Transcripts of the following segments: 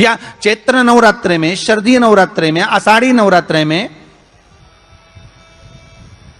या चैत्र नवरात्रे में, शरदीय नवरात्रे में, आषाढ़ी नवरात्रे में,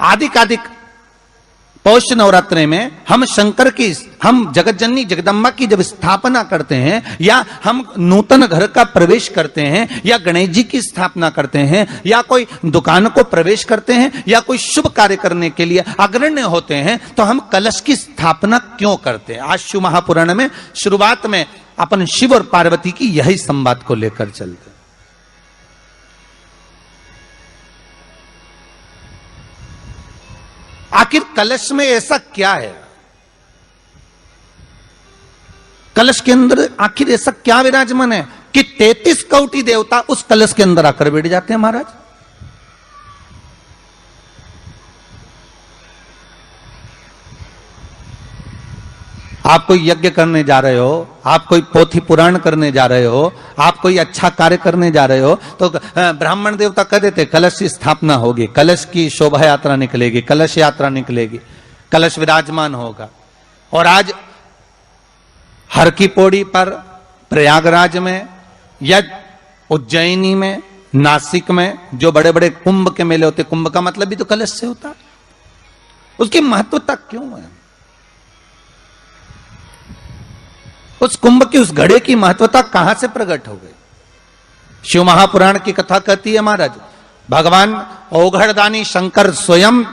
आदिक पौष नवरात्रे में हम शंकर की, हम जगतजननी जगदम्बा की जब स्थापना करते हैं, या हम नूतन घर का प्रवेश करते हैं, या गणेश जी की स्थापना करते हैं, या कोई दुकान को प्रवेश करते हैं, या कोई शुभ कार्य करने के लिए अग्रण्य होते हैं, तो हम कलश की स्थापना क्यों करते हैं? आज शिव महापुराण में शुरुआत में अपन शिव और पार्वती की यही संवाद को लेकर चलते। आखिर कलश में ऐसा क्या है? कलश के अंदर आखिर ऐसा क्या विराजमान है कि 33 कोटि देवता उस कलश के अंदर आकर बैठ जाते हैं महाराज? आप कोई यज्ञ करने जा रहे हो, आप कोई पोथी पुराण करने जा रहे हो, आप कोई अच्छा कार्य करने जा रहे हो, तो ब्राह्मण देवता कह देते कलश की स्थापना होगी, कलश की शोभा यात्रा निकलेगी, कलश यात्रा निकलेगी, कलश विराजमान होगा। और आज हर की पौड़ी पर, प्रयागराज में, या उज्जैनी में, नासिक में जो बड़े बड़े कुंभ के मेले होते, कुंभ का मतलब भी तो कलश से होता, उसकी महत्वता क्यों है? उस कुंभ की, उस घड़े की महत्वता कहां से प्रकट हो गई? शिव महापुराण की कथा कहती है महाराज, भगवान ओघड़दानी शंकर स्वयं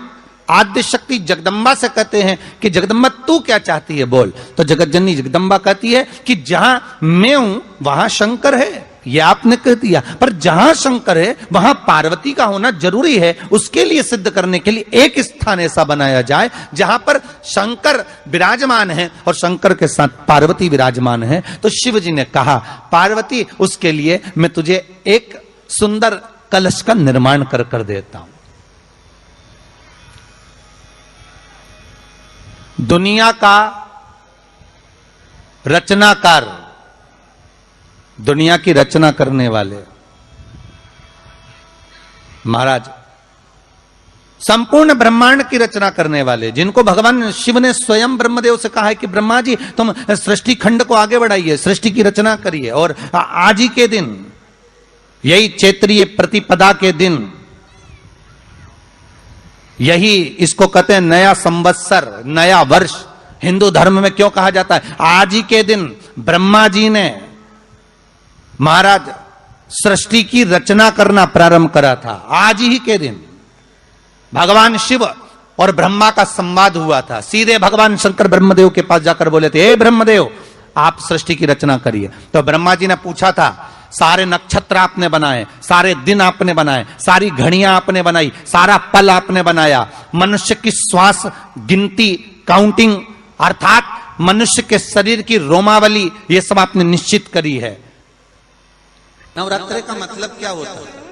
आद्य शक्ति जगदम्बा से कहते हैं कि जगदम्बा तू क्या चाहती है बोल। तो जगतजननी जगदम्बा कहती है कि जहां मैं हूं वहां शंकर है, ये आपने कह दिया, पर जहां शंकर है वहां पार्वती का होना जरूरी है। उसके लिए सिद्ध करने के लिए एक स्थान ऐसा बनाया जाए जहां पर शंकर विराजमान है और शंकर के साथ पार्वती विराजमान है। तो शिव जी ने कहा, पार्वती उसके लिए मैं तुझे एक सुंदर कलश का निर्माण कर देता हूं। दुनिया का रचनाकार, दुनिया की रचना करने वाले महाराज, संपूर्ण ब्रह्मांड की रचना करने वाले, जिनको भगवान शिव ने स्वयं ब्रह्मदेव से कहा है कि ब्रह्मा जी तुम सृष्टि खंड को आगे बढ़ाइए, सृष्टि की रचना करिए। और आज ही के दिन, यही चैत्रीय प्रतिपदा के दिन, यही इसको कहते हैं नया संवत्सर, नया वर्ष। हिंदू धर्म में क्यों कहा जाता है? आज ही के दिन ब्रह्मा जी ने महाराज सृष्टि की रचना करना प्रारंभ करा था। आज ही के दिन भगवान शिव और ब्रह्मा का संवाद हुआ था। सीधे भगवान शंकर ब्रह्मदेव के पास जाकर बोले थे, हे ब्रह्मदेव आप सृष्टि की रचना करिए। तो ब्रह्मा जी ने पूछा था, सारे नक्षत्र आपने बनाए, सारे दिन आपने बनाए, सारी घड़ियां आपने बनाई, सारा पल आपने बनाया, मनुष्य की श्वास गिनती, काउंटिंग, अर्थात मनुष्य के शरीर की रोमावली, ये सब आपने निश्चित करी है। नवरात्रि का मतलब क्या होता है?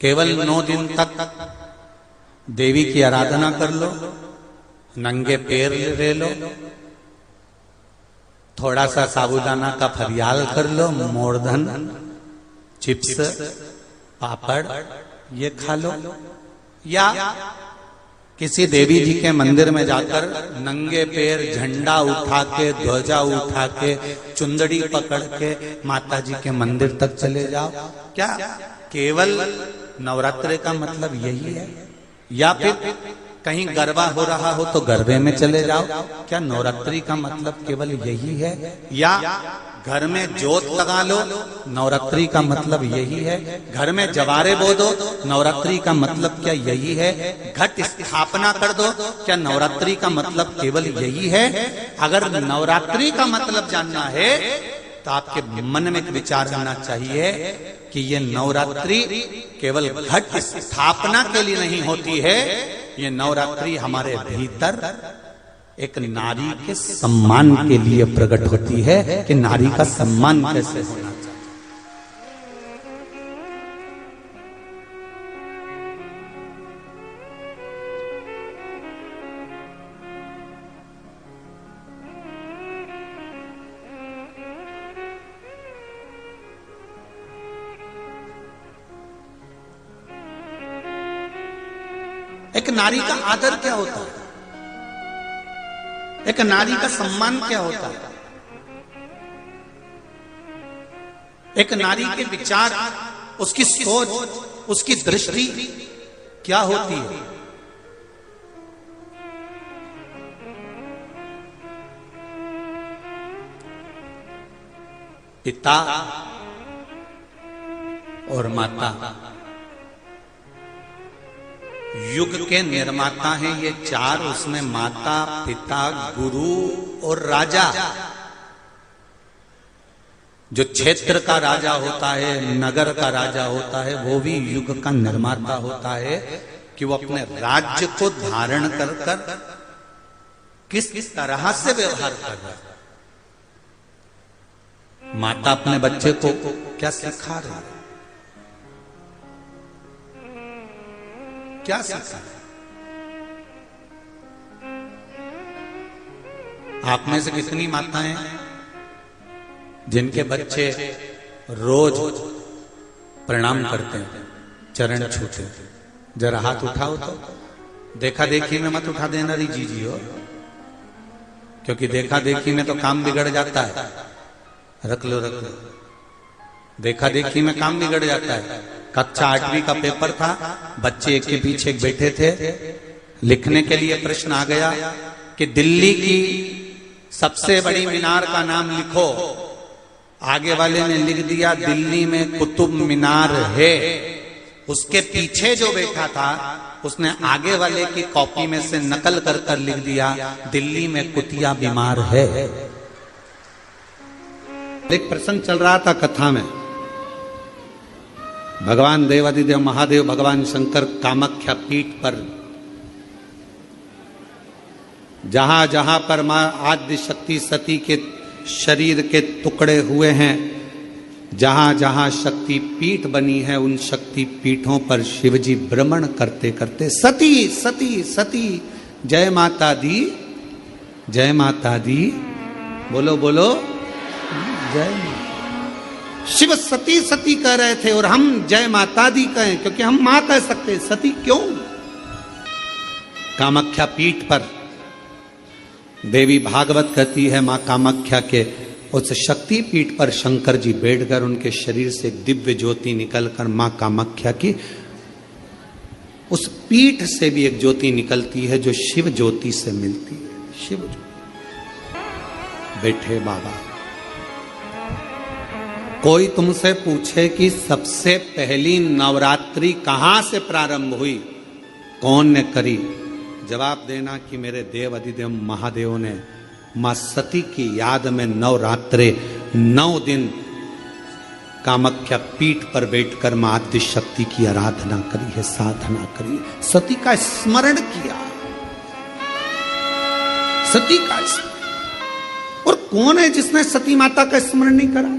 केवल 9 दिन तक देवी की आराधना कर लो, नंगे पैर ले लो, थोड़ा सा साबूदाना का फरियाल कर लो, मोरधन, चिप्स, पापड़ ये खा लो, या किसी देवी जी के मंदिर में जाकर नंगे पैर झंडा उठा के, ध्वजा उठा के, चुंदड़ी पकड़ के माता जी के मंदिर तक चले जाओ। क्या केवल नवरात्रि का मतलब यही है? या फिर कहीं गरबा हो रहा हो तो गरबे में चले जाओ? क्या नवरात्रि का मतलब केवल यही है? या घर में जोत लगा लो, नवरात्रि का मतलब यही है? घर में जवारे बो दो, नवरात्रि का मतलब क्या यही है? घट स्थापना कर दो, क्या नवरात्रि का मतलब केवल यही है? अगर नवरात्रि का मतलब जानना है तो आपके मन में एक विचार आना चाहिए कि ये नवरात्रि केवल घट स्थापना के लिए नहीं होती है, ये नवरात्रि हमारे भीतर एक नारी के सम्मान के लिए प्रकट होती है कि नारी का सम्मान कैसे होना चाहिए। एक नारी का आदर क्या होता है? एक नारी का सम्मान क्या होता है, एक नारी के विचार, उसकी सोच, उसकी दृष्टि क्या होती है। पिता और माता युग के निर्माता हैं ये चार, उसमें माता, पिता, गुरु और राजा। जो क्षेत्र का राजा होता है, नगर का राजा होता है, वो भी युग का निर्माता होता है कि वो अपने राज्य को धारण कर कर किस तरह से व्यवहार कर रहा है। माता अपने बच्चे को क्या सिखा रही है, क्या सिखा रही? आप में से कितनी माताएं जिनके बच्चे रोज प्रणाम करते हैं, चरण छूते हैं? जरा हाथ उठाओ तो। देखा देखी में मत उठा देना री जी हो, क्योंकि देखा देखी में तो काम बिगड़ जाता है। रख लो रख लो, देखा देखी में काम बिगड़ जाता है। कक्षा 8वीं का पेपर था, बच्चे एक के पीछे एक बैठे थे, लिखने के लिए प्रश्न आ गया कि दिल्ली की सबसे बड़ी मीनार का नाम लिखो। आगे वाले ने लिख दिया दिल्ली में कुतुब मीनार है। उसके पीछे जो बैठा था उसने आगे वाले की कॉपी में से नकल कर कर लिख दिया दिल्ली में कुतिया बीमार है। एक प्रसंग चल रहा था कथा में, भगवान देवादिदेव महादेव भगवान शंकर कामाख्या पीठ पर जहां जहां पर मां आद्य शक्ति सती के शरीर के टुकड़े हुए हैं, जहां जहां शक्ति पीठ बनी है, उन शक्ति पीठों पर शिवजी भ्रमण करते करते सती सती सती जय माता दी, जय माता दी, बोलो बोलो जय माता। शिव सती सती कह रहे थे और हम जय माता दी कहें, क्योंकि हम मां कह सकते, सती क्यों? कामाख्या पीठ पर देवी भागवत कहती है मां कामाख्या के उस शक्ति पीठ पर शंकर जी बैठकर उनके शरीर से दिव्य ज्योति निकलकर मां कामाख्या की उस पीठ से भी एक ज्योति निकलती है जो शिव ज्योति से मिलती है। शिव ज्योति। बैठे बाबा, कोई तुमसे पूछे कि सबसे पहली नवरात्रि कहां से प्रारंभ हुई, कौन ने करी, जवाब देना कि मेरे देव अधिदेव महादेव ने मां सती की याद में नवरात्रे 9 दिन कामाख्या पीठ पर बैठकर मां आद्य शक्ति की आराधना करी है, साधना करी, सती का स्मरण किया, सती का स्मरण। और कौन है जिसने सती माता का स्मरण नहीं करा?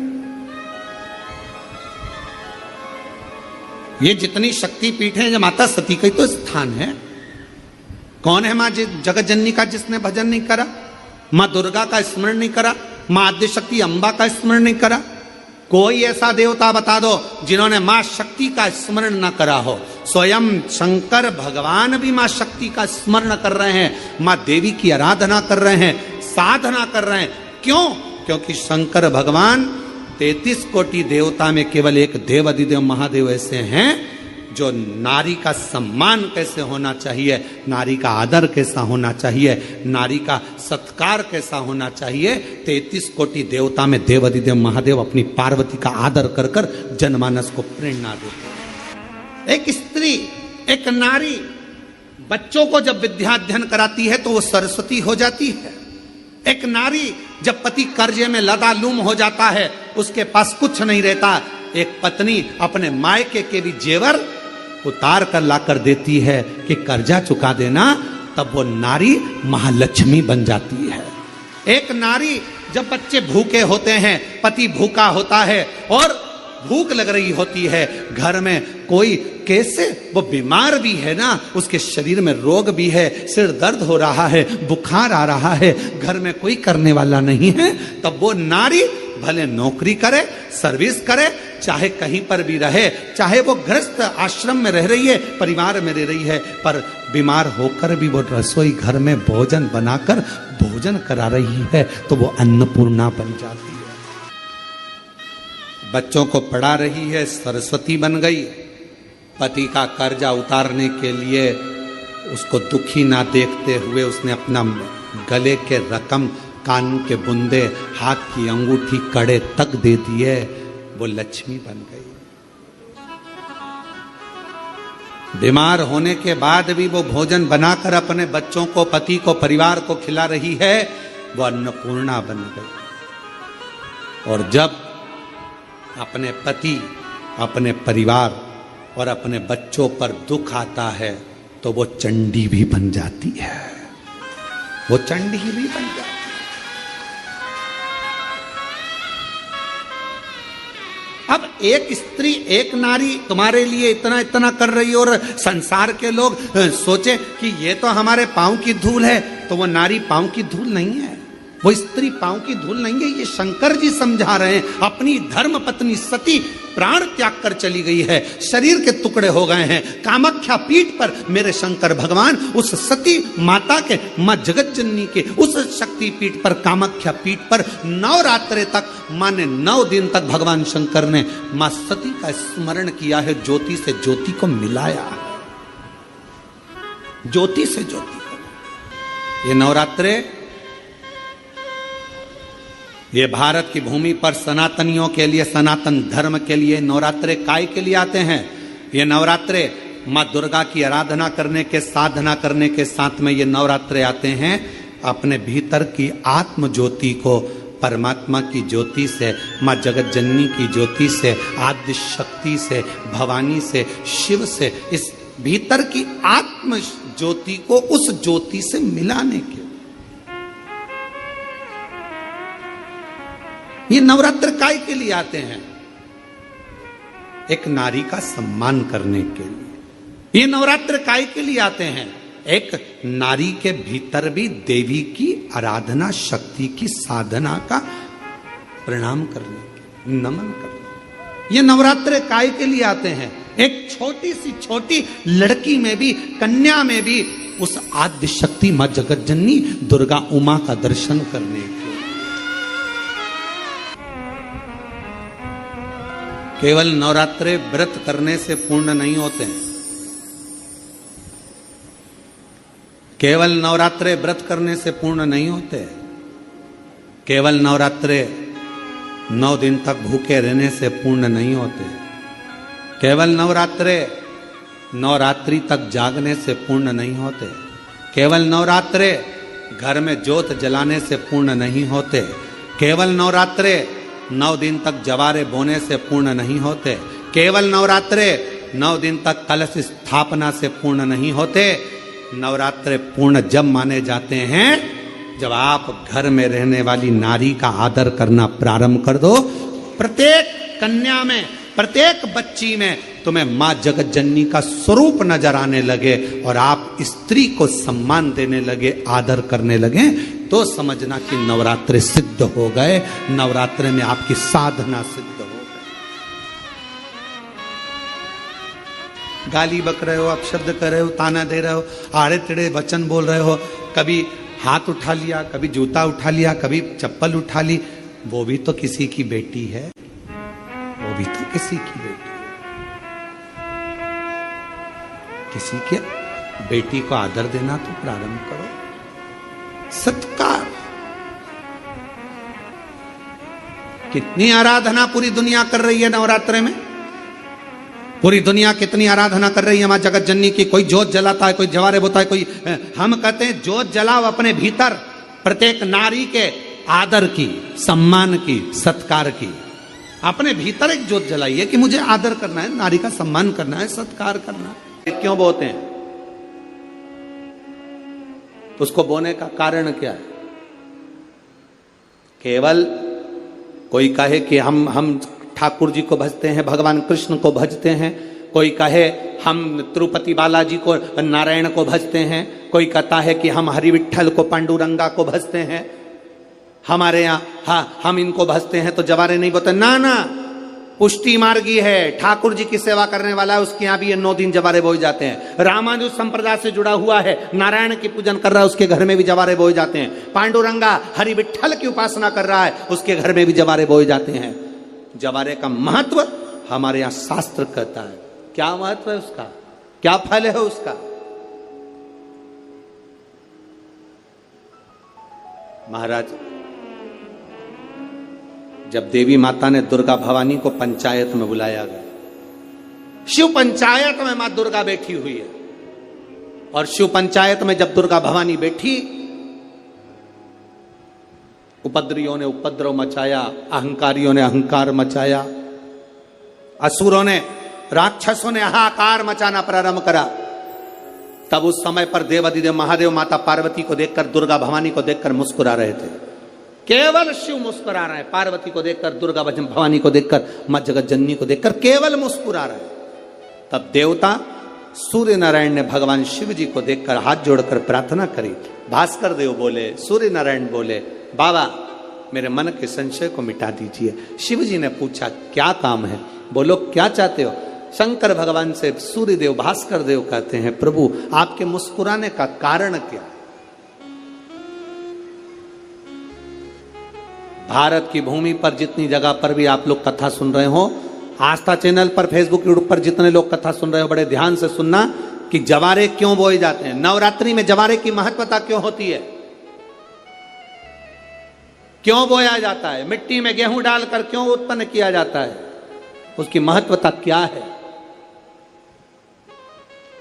ये जितनी शक्ति पीठ है, माता सती का ही तो स्थान है। कौन है मां जगत जननी का जिसने भजन नहीं करा, मां दुर्गा का स्मरण नहीं करा, मां आद्य शक्ति अंबा का स्मरण नहीं करा? कोई ऐसा देवता बता दो जिन्होंने मां शक्ति का स्मरण न करा हो। स्वयं शंकर भगवान भी मां शक्ति का स्मरण कर रहे हैं, मां देवी की आराधना कर रहे हैं, साधना कर रहे हैं। क्यों? क्योंकि शंकर भगवान 33 कोटि देवता में केवल एक देव अधिदेव महादेव ऐसे हैं जो नारी का सम्मान कैसे होना चाहिए, नारी का आदर कैसा होना चाहिए, नारी का सत्कार कैसा होना चाहिए, 33 कोटि देवता में देव अधिदेव महादेव अपनी पार्वती का आदर कर कर जनमानस को प्रेरणा देते। एक स्त्री, एक नारी बच्चों को जब विद्याध्ययन कराती है तो वो सरस्वती हो जाती है। एक नारी जब पति कर्जे में लदालूम हो जाता है, उसके पास कुछ नहीं रहता, एक पत्नी अपने मायके के भी जेवर उतार कर लाकर देती है कि कर्जा चुका देना, तब वो नारी महालक्ष्मी बन जाती है। एक नारी जब बच्चे भूखे होते हैं, पति भूखा होता है और भूख लग रही होती है, घर में कोई कैसे वो बीमार भी है ना, उसके शरीर में रोग भी है, सिर दर्द हो रहा है, बुखार आ रहा है, घर में कोई करने वाला नहीं है, तब वो नारी भले नौकरी करे, सर्विस करे, चाहे कहीं पर भी रहे, चाहे वो गृहस्थ आश्रम में रह रही है, परिवार में रह रही है, पर बीमार होकर भी वो रसोई घर में भोजन बनाकर भोजन करा रही है, तो वो अन्नपूर्णा बन जाती है। बच्चों को पढ़ा रही है, सरस्वती बन गई। पति का कर्जा उतारने के लिए उसको दुखी ना देखते हुए उसने अपना गले के रकम, कान के बुंदे, हाथ की अंगूठी, कड़े तक दे दिए, वो लक्ष्मी बन गई। बीमार होने के बाद भी वो भोजन बनाकर अपने बच्चों को, पति को, परिवार को खिला रही है, वो अन्नपूर्णा बन गई। और जब अपने पति, अपने परिवार और अपने बच्चों पर दुख आता है तो वो चंडी भी बन जाती है, वो चंडी भी बन जाती है। अब एक स्त्री, एक नारी तुम्हारे लिए इतना इतना कर रही है और संसार के लोग सोचे कि ये तो हमारे पांव की धूल है, तो वो नारी पांव की धूल नहीं है, वो स्त्री पांव की धूल नहीं है। ये शंकर जी समझा रहे हैं। अपनी धर्म पत्नी सती प्राण त्याग कर चली गई है, शरीर के टुकड़े हो गए हैं। कामाख्या पीठ पर मेरे शंकर भगवान उस सती माता के, मां जगत जननी के उस शक्ति पीठ पर, कामाख्या पीठ पर नवरात्रे तक, माने 9 दिन तक भगवान शंकर ने मां सती का स्मरण किया है, ज्योति से ज्योति को मिलाया, ज्योति से ज्योति को। ये नवरात्रे, ये भारत की भूमि पर सनातनियों के लिए, सनातन धर्म के लिए नवरात्रे काय के लिए आते हैं? ये नवरात्रे माँ दुर्गा की आराधना करने के, साधना करने के साथ में ये नवरात्रे आते हैं अपने भीतर की आत्म ज्योति को परमात्मा की ज्योति से, माँ जगत जननी की ज्योति से, आद्य शक्ति से, भवानी से, शिव से, इस भीतर की आत्म ज्योति को उस ज्योति से मिलाने के। ये नवरात्र काय के लिए आते हैं? एक नारी का सम्मान करने के लिए। ये नवरात्र काय के लिए आते हैं? एक नारी के भीतर भी देवी की आराधना, शक्ति की साधना का प्रणाम करने के, नमन करने। ये नवरात्र काय के लिए आते हैं? एक छोटी सी छोटी लड़की में भी, कन्या में भी उस आद्य शक्ति मां जगत जननी दुर्गा उमा का दर्शन करने के। केवल नवरात्रे व्रत करने से पूर्ण नहीं होते हैं। केवल नवरात्रे व्रत करने से पूर्ण नहीं होते। केवल नवरात्रे 9 दिन तक भूखे रहने से पूर्ण नहीं होते। केवल नवरात्रे नवरात्रि तक जागने से पूर्ण नहीं होते। केवल नवरात्रे घर में ज्योत जलाने से पूर्ण नहीं होते। केवल नवरात्रे 9 दिन तक जवारे बोने से पूर्ण नहीं होते। केवल नवरात्रे 9 दिन तक कलश स्थापना से पूर्ण नहीं होते। नवरात्रे पूर्ण जब माने जाते हैं जब आप घर में रहने वाली नारी का आदर करना प्रारंभ कर दो। प्रत्येक कन्या में, प्रत्येक बच्ची में तुम्हें मां जगत जननी का स्वरूप नजर आने लगे और आप स्त्री को सम्मान देने लगे, आदर करने लगे, तो समझना कि नवरात्रे सिद्ध हो गए। नवरात्रे में आपकी साधना सिद्ध हो गई। गाली बक रहे हो, अपशब्द कर रहे हो, ताना दे रहे हो, आड़े टेढ़े वचन बोल रहे हो, कभी हाथ उठा लिया, कभी जूता उठा लिया, कभी चप्पल उठा ली, वो भी तो किसी की बेटी है, वो भी तो किसी की बेटी है। किसी के बेटी को आदर देना तो प्रारंभ करो। सत्कार। कितनी आराधना पूरी दुनिया कर रही है नवरात्रे में। पूरी दुनिया कितनी आराधना कर रही है मां जगत जननी की। कोई जोत जलाता है, कोई जवारे बोता है, कोई, हम कहते हैं जोत जलाओ अपने भीतर, प्रत्येक नारी के आदर की, सम्मान की, सत्कार की। अपने भीतर एक जोत जलाइए कि मुझे आदर करना है, नारी का सम्मान करना है, सत्कार करना है। क्यों बोते हैं? तो उसको बोने का कारण क्या है? केवल कोई कहे कि हम ठाकुर जी को भजते हैं, भगवान कृष्ण को भजते हैं, कोई कहे हम तिरुपति बालाजी को नारायण को भजते हैं, कोई कहता है कि हम हरि विट्ठल को पांडुरंगा को भजते हैं, हमारे यहाँ हाँ हम इनको भजते हैं तो जवारे नहीं बोलते। ना ना, पुष्टि मार्गी है, ठाकुर जी की सेवा करने वाला है, उसके यहाँ भी ये 9 दिन जवारे बोए जाते हैं। रामानुज संप्रदाय से जुड़ा हुआ है, नारायण की पूजन कर रहा है, उसके घर में भी जवारे बोए जाते हैं। पांडुरंगा हरि विट्ठल की उपासना कर रहा है, उसके घर में भी जवारे बोए जाते हैं। जवारे का महत्व हमारे यहाँ शास्त्र कहता है। क्या महत्व है उसका, क्या फल है उसका? महाराज, जब देवी माता ने दुर्गा भवानी को पंचायत में बुलाया गया, शिव पंचायत में मां दुर्गा बैठी हुई है, और शिव पंचायत में जब दुर्गा भवानी बैठी, उपद्रवियों ने उपद्रव मचाया, अहंकारियों ने अहंकार मचाया, असुरों ने राक्षसों ने हाहाकार मचाना प्रारंभ करा। तब उस समय पर देवाधिदेव महादेव माता पार्वती को देखकर, दुर्गा भवानी को देखकर मुस्कुरा रहे थे। केवल शिव मुस्कुरा रहे हैं, पार्वती को देखकर, दुर्गा भवानी को देखकर, मां जगत जननी को देखकर केवल मुस्कुरा रहे हैं। तब देवता सूर्य नारायण ने भगवान शिव जी को देखकर हाथ जोड़कर प्रार्थना करी। भास्कर देव बोले, सूर्य नारायण बोले, बाबा मेरे मन के संशय को मिटा दीजिए। शिव जी ने पूछा क्या काम है, बोलो क्या चाहते हो? शंकर भगवान से सूर्य देव भास्कर देव कहते हैं, प्रभु आपके मुस्कुराने का कारण क्या? भारत की भूमि पर जितनी जगह पर भी आप लोग कथा सुन रहे हो, आस्था चैनल पर, फेसबुक, यूट्यूब पर जितने लोग कथा सुन रहे हो, बड़े ध्यान से सुनना कि जवारे क्यों बोए जाते हैं। नवरात्रि में जवारे की महत्वता क्यों होती है, क्यों बोया जाता है, मिट्टी में गेहूं डालकर क्यों उत्पन्न किया जाता है, उसकी महत्वता क्या है?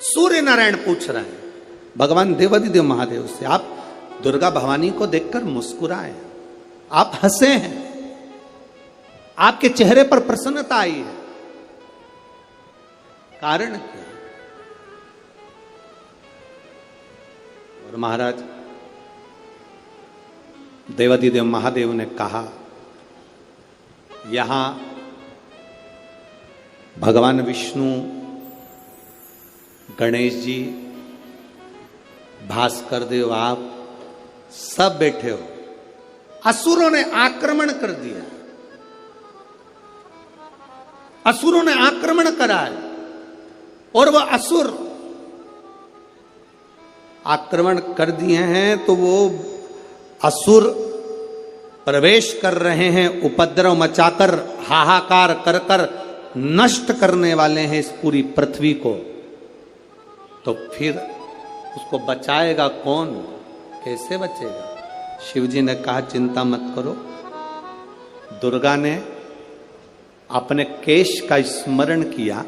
सूर्य नारायण पूछ रहे हैं भगवान देवाधिदेव महादेव से, आप दुर्गा भवानी को देखकर मुस्कुराए, आप हंसे हैं, आपके चेहरे पर प्रसन्नता आई है, कारण क्या? और महाराज देवाधिदेव महादेव ने कहा, यहां भगवान विष्णु, गणेश जी, भास्कर देव, आप सब बैठे हो। असुरों ने आक्रमण कर दिया, असुरों ने आक्रमण करा है, और वह असुर आक्रमण कर दिए हैं तो वो असुर प्रवेश कर रहे हैं, उपद्रव मचाकर, हाहाकार कर कर नष्ट करने वाले हैं इस पूरी पृथ्वी को। तो फिर उसको बचाएगा कौन, कैसे बचेगा? शिव जी ने कहा चिंता मत करो। दुर्गा ने अपने केश का स्मरण किया,